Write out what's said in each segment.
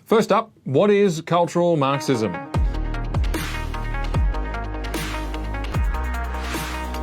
First up, what is cultural Marxism?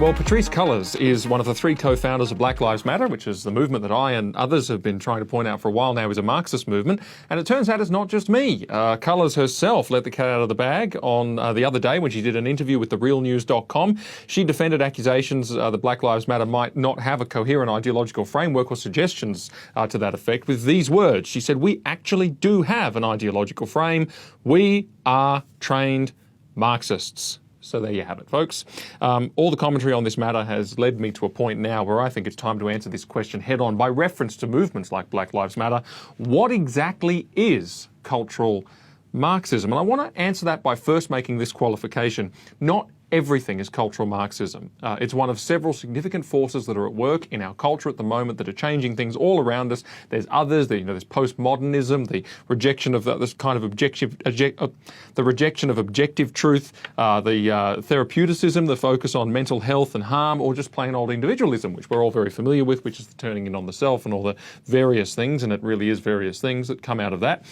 Well, Patrisse Cullors is one of the three co-founders of Black Lives Matter, which is the movement that I and others have been trying to point out for a while now is a Marxist movement. And it turns out it's not just me. Cullors herself let the cat out of the bag on the other day when she did an interview with therealnews.com. She defended accusations that Black Lives Matter might not have a coherent ideological framework or suggestions to that effect with these words. She said, "We actually do have an ideological frame. We are trained Marxists." So there you have it, folks. All the commentary on this matter has led me to a point now where I think it's time to answer this question head on by reference to movements like Black Lives Matter. What exactly is cultural Marxism? And I want to answer that by first making this qualification. Not everything is cultural Marxism. It's one of several significant forces that are at work in our culture at the moment that are changing things all around us. There's others, there's postmodernism, the rejection of this kind of the rejection of objective truth, the therapeuticism, the focus on mental health and harm, or just plain old individualism, which we're all very familiar with, which is the turning in on the self and all the various things, and it really is various things that come out of that,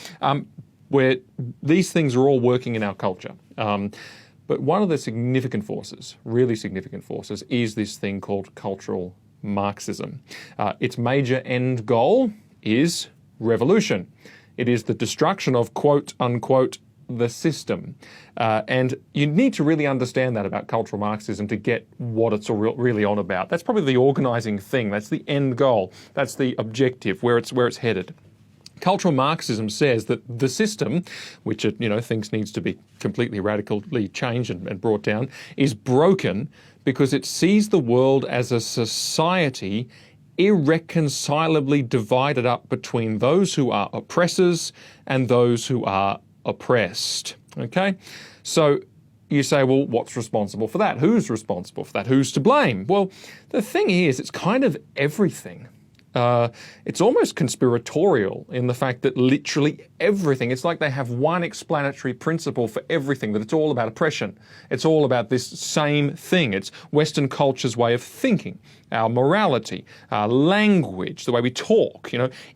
where these things are all working in our culture. But one of the significant forces, really significant forces, is this thing called cultural Marxism. Its major end goal is revolution. It is the destruction of, quote unquote, the system. And you need to really understand that about cultural Marxism to get what it's really on about. That's probably the organizing thing. That's the end goal. That's the objective, where it's headed. Cultural Marxism says that the system, which it thinks needs to be completely radically changed and brought down, is broken because it sees the world as a society irreconcilably divided up between those who are oppressors and those who are oppressed. Okay? So you say, well, what's responsible for that? Who's responsible for that? Who's to blame? Well, the thing is, it's kind of everything. It's almost conspiratorial in the fact that literally everything, it's like they have one explanatory principle for everything, that it's all about oppression. It's all about this same thing. It's Western culture's way of thinking, our morality, our language, the way we talk,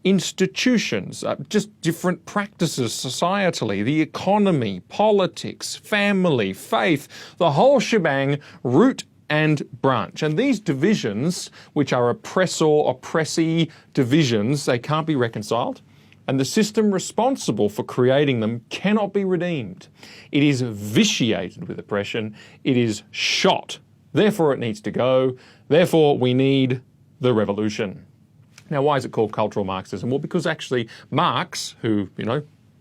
institutions, just different practices societally, the economy, politics, family, faith, the whole shebang, root and branch. And these divisions, which are oppressor-oppressee divisions, they can't be reconciled. And the system responsible for creating them cannot be redeemed. It is vitiated with oppression. It is shot. Therefore, it needs to go. Therefore, we need the revolution. Now, why is it called cultural Marxism? Well, because actually Marx, who,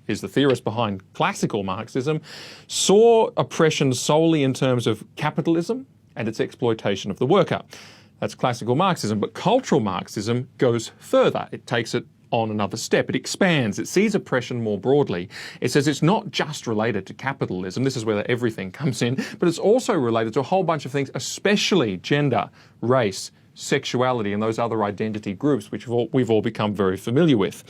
is the theorist behind classical Marxism, saw oppression solely in terms of capitalism and its exploitation of the worker. That's classical Marxism. But cultural Marxism goes further. It takes it on another step. It expands. It sees oppression more broadly. It says it's not just related to capitalism. This is where everything comes in. But it's also related to a whole bunch of things, especially gender, race, sexuality, and those other identity groups, which we've all become very familiar with.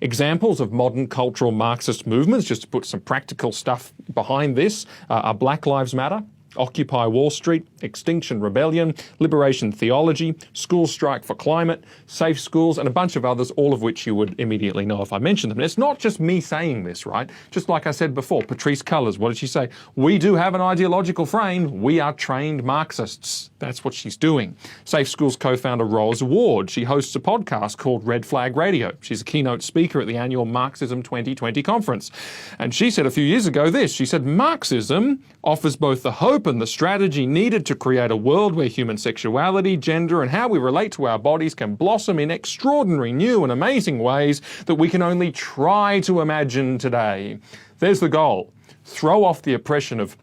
Examples of modern cultural Marxist movements, just to put some practical stuff behind this, are Black Lives Matter, Occupy Wall Street, Extinction Rebellion, Liberation Theology, School Strike for Climate, Safe Schools, and a bunch of others, all of which you would immediately know if I mentioned them. And it's not just me saying this, right? Just like I said before, Patrisse Cullors, what did she say? We do have an ideological frame. We are trained Marxists. That's what she's doing. Safe Schools co-founder Rose Ward, she hosts a podcast called Red Flag Radio. She's a keynote speaker at the annual Marxism 2020 conference. And she said a few years ago this, she said, Marxism offers both the hope and the strategy needed to create a world where human sexuality, gender, and how we relate to our bodies can blossom in extraordinary, new, and amazing ways that we can only try to imagine today. There's the goal. Throw off the oppression of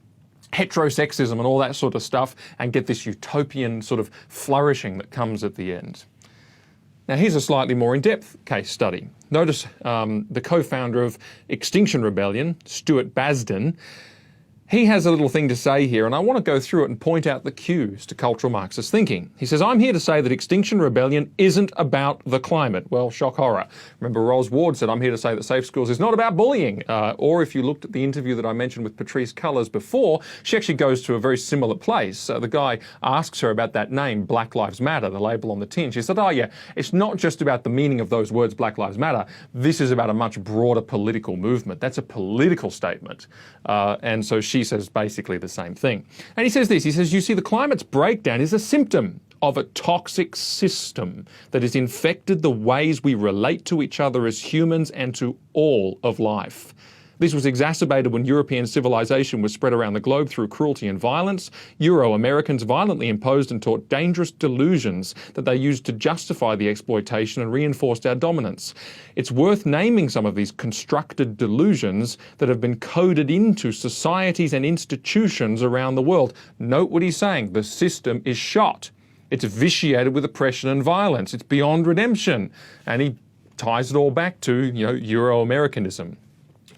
heterosexism and all that sort of stuff and get this utopian sort of flourishing that comes at the end. Now, here's a slightly more in-depth case study. Notice the co-founder of Extinction Rebellion, Stuart Basden. He has a little thing to say here, and I want to go through it and point out the cues to cultural Marxist thinking. He says, I'm here to say that Extinction Rebellion isn't about the climate. Well, shock horror. Remember, Ros Ward said, I'm here to say that safe schools is not about bullying. Or if you looked at the interview that I mentioned with Patrisse Cullors before, she actually goes to a very similar place. The guy asks her about that name, Black Lives Matter, the label on the tin. She said, oh yeah, it's not just about the meaning of those words, Black Lives Matter. This is about a much broader political movement. That's a political statement. And so she says basically the same thing. And he says this, he says, you see, the climate's breakdown is a symptom of a toxic system that has infected the ways we relate to each other as humans and to all of life. This was exacerbated when European civilization was spread around the globe through cruelty and violence. Euro-Americans violently imposed and taught dangerous delusions that they used to justify the exploitation and reinforced our dominance. It's worth naming some of these constructed delusions that have been coded into societies and institutions around the world. Note what he's saying. The system is shot. It's vitiated with oppression and violence. It's beyond redemption. And he ties it all back to, Euro-Americanism.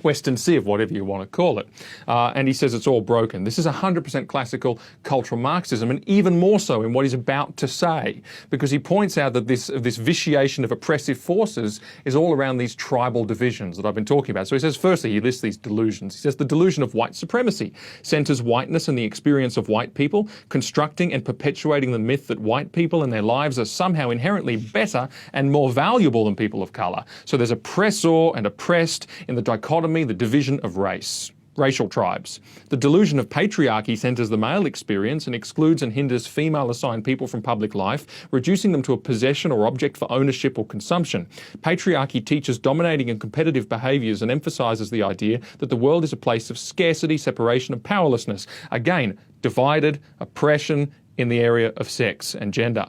Western Civ, whatever you want to call it. And he says it's all broken. This is 100% classical cultural Marxism, and even more so in what he's about to say, because he points out that this vitiation of oppressive forces is all around these tribal divisions that I've been talking about. So he says, firstly, he lists these delusions. He says the delusion of white supremacy centers whiteness and the experience of white people, constructing and perpetuating the myth that white people and their lives are somehow inherently better and more valuable than people of color. So there's oppressor and oppressed in the dichotomy, the division of racial tribes. The delusion of patriarchy centers the male experience and excludes and hinders female-assigned people from public life, reducing them to a possession or object for ownership or consumption. Patriarchy teaches dominating and competitive behaviors and emphasizes the idea that the world is a place of scarcity, separation, and powerlessness. Again, divided, oppression in the area of sex and gender.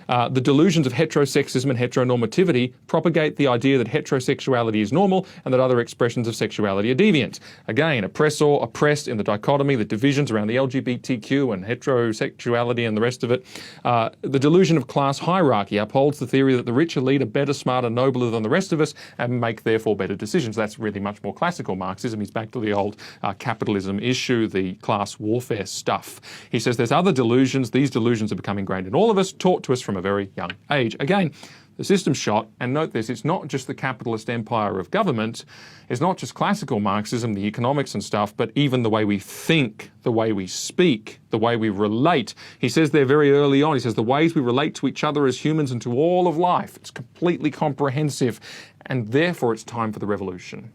The delusions of heterosexism and heteronormativity propagate the idea that heterosexuality is normal and that other expressions of sexuality are deviant. Again, oppressor, oppressed in the dichotomy, the divisions around the LGBTQ and heterosexuality and the rest of it. The delusion of class hierarchy upholds the theory that the rich are leader, better, smarter, nobler than the rest of us and make therefore better decisions. That's really much more classical Marxism. He's back to the old capitalism issue, the class warfare stuff. He says there's other delusions. These delusions are becoming ingrained in all of us, taught to us from a very young age. Again, the system's shot, and note this, it's not just the capitalist empire of government, it's not just classical Marxism, the economics and stuff, but even the way we think, the way we speak, the way we relate. He says there very early on, he says the ways we relate to each other as humans and to all of life. It's completely comprehensive, and therefore it's time for the revolution.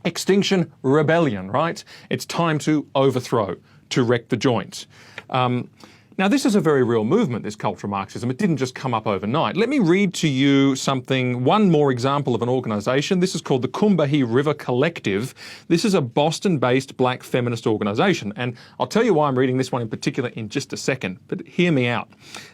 Extinction Rebellion, right? It's time to overthrow, to wreck the joint. Now, this is a very real movement, this cultural Marxism. It didn't just come up overnight. Let me read to you one more example of an organization. This is called the Combahee River Collective. This is a Boston-based black feminist organization. And I'll tell you why I'm reading this one in particular in just a second, but hear me out.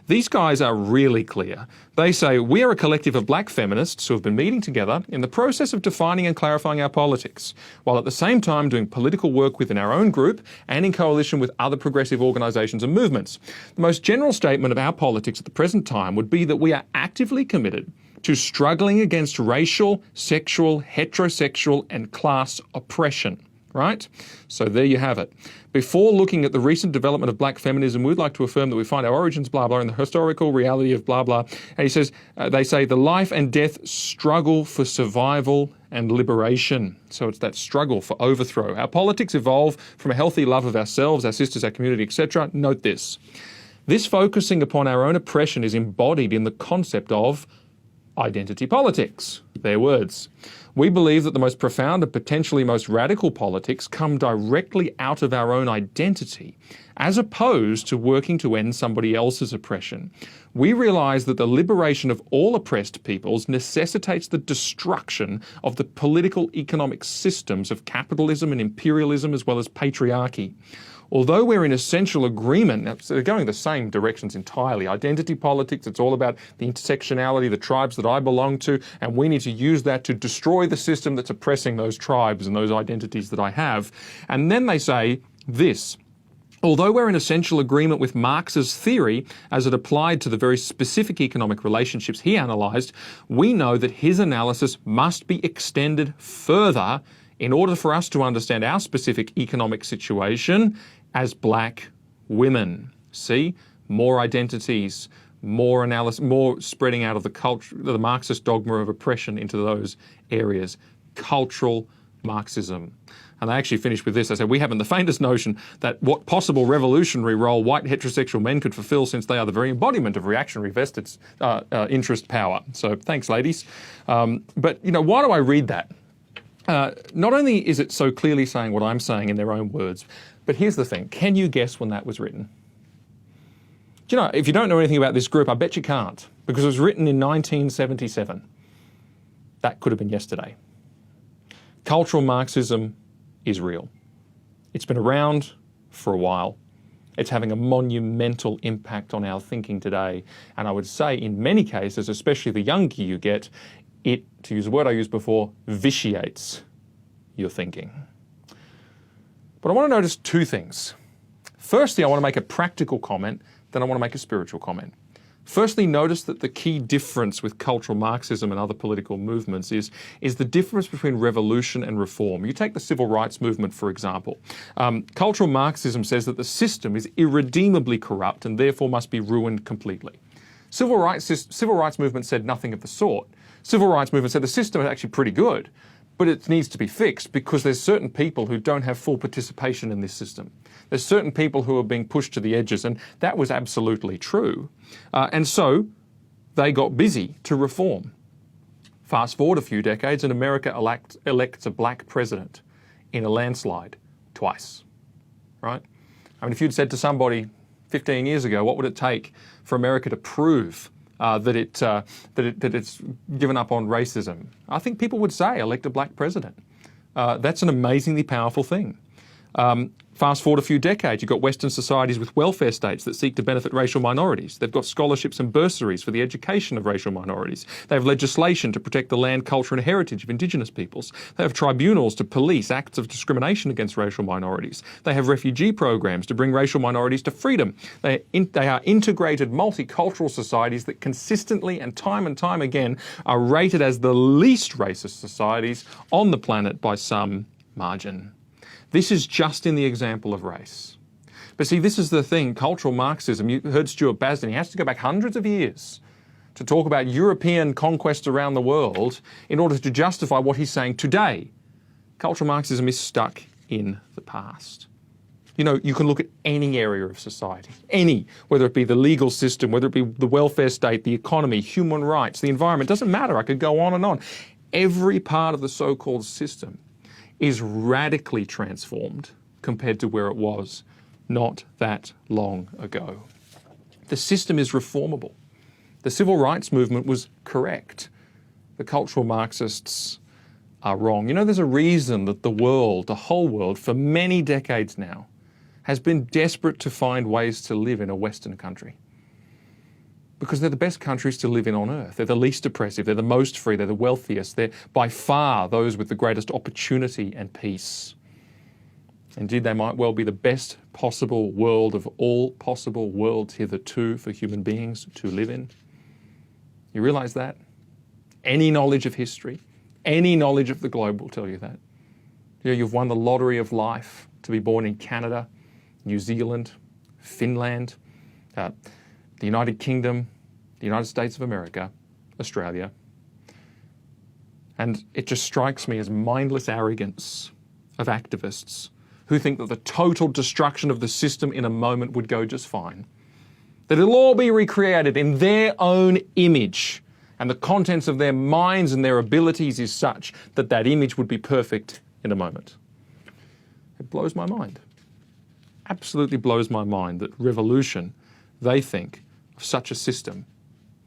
These guys are really clear. They say, we are a collective of black feminists who have been meeting together in the process of defining and clarifying our politics, while at the same time doing political work within our own group and in coalition with other progressive organizations and movements. The most general statement of our politics at the present time would be that we are actively committed to struggling against racial, sexual, heterosexual, and class oppression. Right? So there you have it. Before looking at the recent development of black feminism, we'd like to affirm that we find our origins, blah, blah, in the historical reality of blah, blah. And he says, they say the life and death struggle for survival and liberation. So it's that struggle for overthrow. Our politics evolve from a healthy love of ourselves, our sisters, our community, etc. Note this. This focusing upon our own oppression is embodied in the concept of identity politics. Their words. We believe that the most profound and potentially most radical politics come directly out of our own identity, as opposed to working to end somebody else's oppression. We realize that the liberation of all oppressed peoples necessitates the destruction of the political economic systems of capitalism and imperialism as well as patriarchy. Although we're in essential agreement, so they're going the same directions entirely. Identity politics, it's all about the intersectionality, the tribes that I belong to, and we need to use that to destroy the system that's oppressing those tribes and those identities that I have. And then they say this. Although we're in essential agreement with Marx's theory as it applied to the very specific economic relationships he analysed, we know that his analysis must be extended further in order for us to understand our specific economic situation as black women. See? More identities, more analysis, more spreading out of the culture, the Marxist dogma of oppression into those areas. Cultural Marxism. And they actually finished with this. They said, we haven't the faintest notion that what possible revolutionary role white heterosexual men could fulfill, since they are the very embodiment of reactionary vested interest power. So thanks, ladies. But, you know, why do I read that? Not only is it so clearly saying what I'm saying in their own words, but here's the thing. Can you guess when that was written? Do you know, if you don't know anything about this group, I bet you can't, because it was written in 1977. That could have been yesterday. Cultural Marxism is real. It's been around for a while. It's having a monumental impact on our thinking today. And I would say in many cases, especially the younger you get, it, to use a word I used before, vitiates your thinking. But I want to notice two things. Firstly, I want to make a practical comment, then I want to make a spiritual comment. Firstly, notice that the key difference with cultural Marxism and other political movements is the difference between revolution and reform. You take the civil rights movement, for example. Cultural Marxism says that the system is irredeemably corrupt and therefore must be ruined completely. Civil rights movement said nothing of the sort. Civil rights movement said the system is actually pretty good, but it needs to be fixed because there's certain people who don't have full participation in this system. There's certain people who are being pushed to the edges, and that was absolutely true. And so they got busy to reform. Fast forward a few decades and America elects a black president in a landslide twice, right? I mean, if you'd said to somebody 15 years ago, what would it take for America to prove that it's given up on racism? I think people would say, elect a black president. That's an amazingly powerful thing. Fast forward a few decades, you've got Western societies with welfare states that seek to benefit racial minorities. They've got scholarships and bursaries for the education of racial minorities. They have legislation to protect the land, culture and heritage of Indigenous peoples. They have tribunals to police acts of discrimination against racial minorities. They have refugee programs to bring racial minorities to freedom. They are integrated multicultural societies that consistently and time again are rated as the least racist societies on the planet by some margin. This is just in the example of race. But see, this is the thing, cultural Marxism, you heard Stuart Basden, he has to go back hundreds of years to talk about European conquest around the world in order to justify what he's saying today. Cultural Marxism is stuck in the past. You know, you can look at any area of society, any, whether it be the legal system, whether it be the welfare state, the economy, human rights, the environment, doesn't matter, I could go on and on. Every part of the so-called system is radically transformed compared to where it was not that long ago. The system is reformable. The civil rights movement was correct. The cultural Marxists are wrong. You know, there's a reason that the world, the whole world, for many decades now, has been desperate to find ways to live in a Western country. Because they're the best countries to live in on earth. They're the least oppressive, they're the most free, they're the wealthiest, they're by far those with the greatest opportunity and peace. Indeed, they might well be the best possible world of all possible worlds hitherto for human beings to live in. You realise that? Any knowledge of history, any knowledge of the globe will tell you that. You know, you've won the lottery of life to be born in Canada, New Zealand, Finland, the United Kingdom, the United States of America, Australia. And it just strikes me as mindless arrogance of activists who think that the total destruction of the system in a moment would go just fine. That it'll all be recreated in their own image, and the contents of their minds and their abilities is such that that image would be perfect in a moment. It blows my mind. Absolutely blows my mind that revolution, they think, of such a system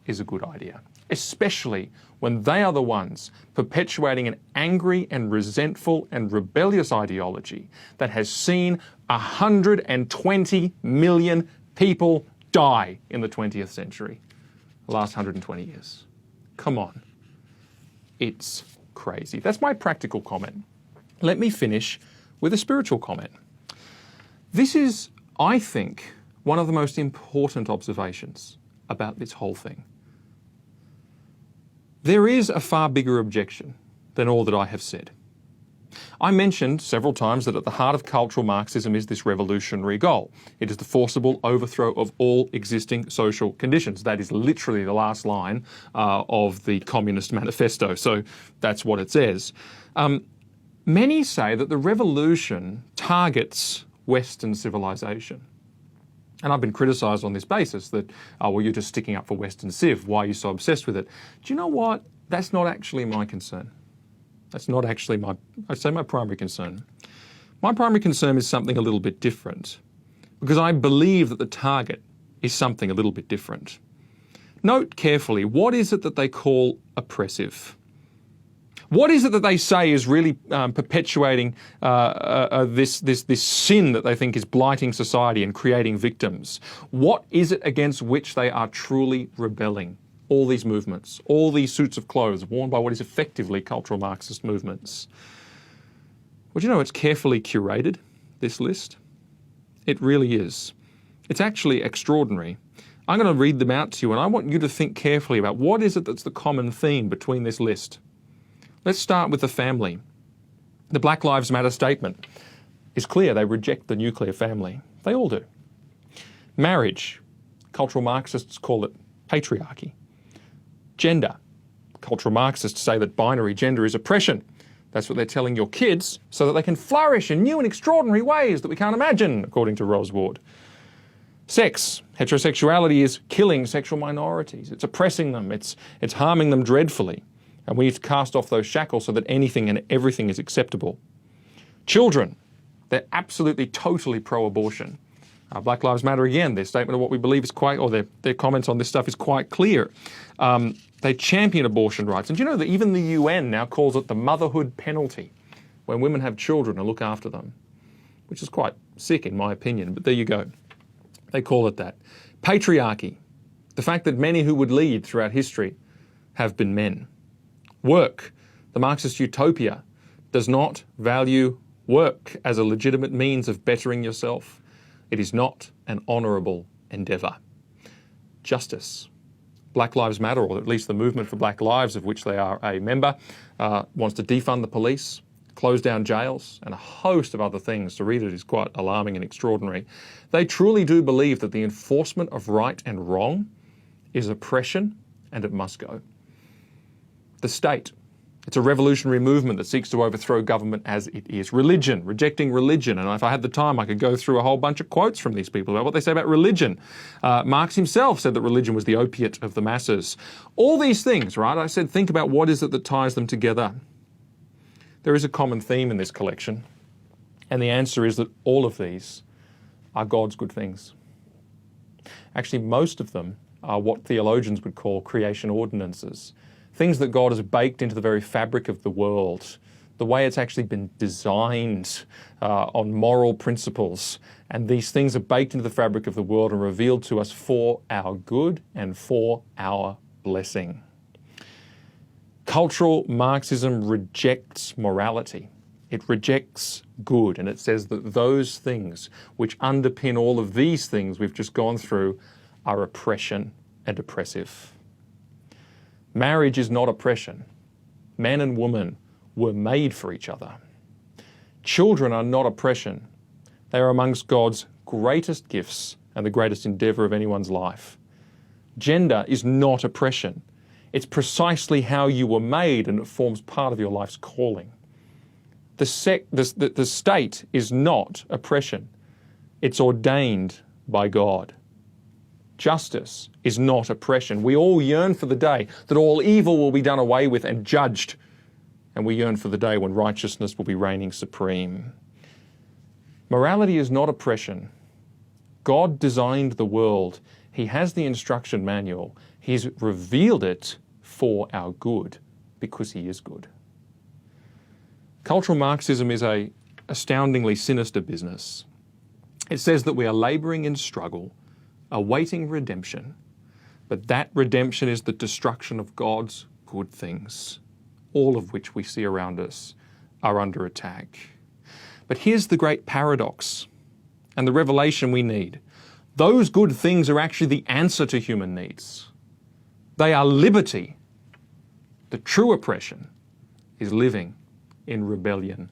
is a good idea, especially when they are the ones perpetuating an angry and resentful and rebellious ideology that has seen 120 million people die in the 20th century, the last 120 years. Come on. It's crazy. That's my practical comment. Let me finish with a spiritual comment. This is, I think, one of the most important observations about this whole thing. There is a far bigger objection than all that I have said. I mentioned several times that at the heart of cultural Marxism is this revolutionary goal. It is the forcible overthrow of all existing social conditions. That is literally the last line of the Communist Manifesto. So that's what it says. Many say that the revolution targets Western civilization. And I've been criticised on this basis that, well, you're just sticking up for Western civ. Why are you so obsessed with it? Do you know what? That's not actually my concern. That's not actually I'd say my primary concern. My primary concern is something a little bit different, because I believe that the target is something a little bit different. Note carefully, what is it that they call oppressive? What is it that they say is really perpetuating this sin that they think is blighting society and creating victims? What is it against which they are truly rebelling? All these movements, all these suits of clothes worn by what is effectively cultural Marxist movements. Well, you know, it's carefully curated, this list. It really is. It's actually extraordinary. I'm going to read them out to you, and I want you to think carefully about what is it that's the common theme between this list. Let's start with the family. The Black Lives Matter statement is clear. They reject the nuclear family. They all do. Marriage. Cultural Marxists call it patriarchy. Gender. Cultural Marxists say that binary gender is oppression. That's what they're telling your kids so that they can flourish in new and extraordinary ways that we can't imagine, according to Rose Ward. Sex. Heterosexuality is killing sexual minorities. It's oppressing them. It's harming them dreadfully. And we need to cast off those shackles so that anything and everything is acceptable. Children. They're absolutely, totally pro-abortion. Black Lives Matter, again, their statement of what we believe is quite, or their comments on this stuff is quite clear. They champion abortion rights. And do you know that even the UN now calls it the motherhood penalty when women have children and look after them, which is quite sick in my opinion, but there you go. They call it that. Patriarchy, the fact that many who would lead throughout history have been men. Work, the Marxist utopia does not value work as a legitimate means of bettering yourself. It is not an honourable endeavour. Justice. Black Lives Matter, or at least the movement for Black Lives, of which they are a member, wants to defund the police, close down jails, and a host of other things. To read it is quite alarming and extraordinary. They truly do believe that the enforcement of right and wrong is oppression, and it must go. The state. It's a revolutionary movement that seeks to overthrow government as it is. Religion, rejecting religion. And if I had the time, I could go through a whole bunch of quotes from these people about what they say about religion. Marx himself said that religion was the opiate of the masses. All these things, right? I said, think about what is it that ties them together. There is a common theme in this collection. And the answer is that all of these are God's good things. Actually, most of them are what theologians would call creation ordinances. Things that God has baked into the very fabric of the world, the way it's actually been designed on moral principles. And these things are baked into the fabric of the world and revealed to us for our good and for our blessing. Cultural Marxism rejects morality. It rejects good, and it says that those things which underpin all of these things we've just gone through are oppression and oppressive. Marriage is not oppression. Man and woman were made for each other. Children are not oppression. They are amongst God's greatest gifts and the greatest endeavour of anyone's life. Gender is not oppression. It's precisely how you were made, and it forms part of your life's calling. The state is not oppression. It's ordained by God. Justice is not oppression. We all yearn for the day that all evil will be done away with and judged. And we yearn for the day when righteousness will be reigning supreme. Morality is not oppression. God designed the world. He has the instruction manual. He's revealed it for our good because he is good. Cultural Marxism is an astoundingly sinister business. It says that we are labouring in struggle, awaiting redemption, but that redemption is the destruction of God's good things, all of which we see around us are under attack. But here's the great paradox and the revelation we need. Those good things are actually the answer to human needs. They are liberty. The true oppression is living in rebellion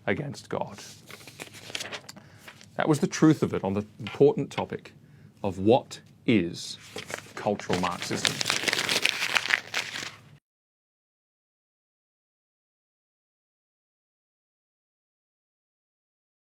against God. That was the truth of it on the important topic of what is cultural Marxism.